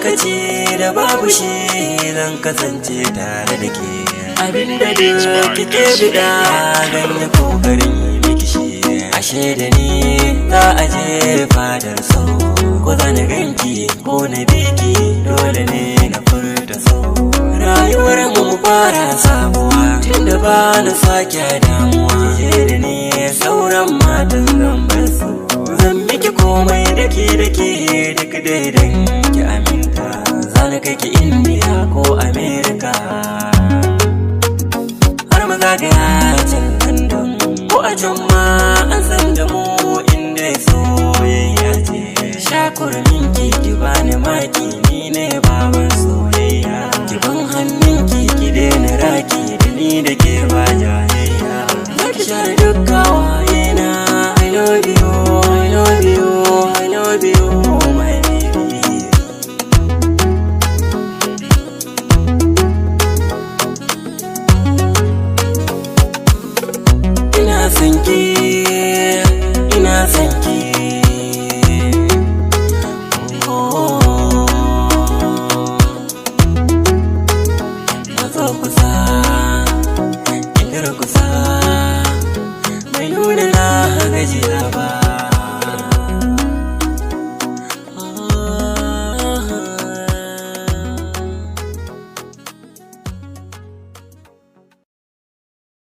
lokaci da babu shi zan kasance tare da ke. Abinda duk kike bida zan yi kokarin yi miki shi. Ashe da ni za a je fadar so, ko zan ganki ko na biki dole ne na furta so. Rayuwar mu fara sabuwa tunda ba na sake damuwa. Je da ni sauran matan zan bar su, zan miki komai dake duk daidan ki aminta. Zan kai ki India ko America, har maza ga yacin London ko a can ma an san da mu inda soyayya ce. Shakurmin ki bani maki ni ne baban soyayya. Ki ban hannun ki daina raki da ni da ke ba jayayya. Zaki share dukkan waye na. I love you, I love you, I love you, my baby. Ina son ki, ina son ki. Mazo kusa, in kusa, mai nuna na gajiya ba.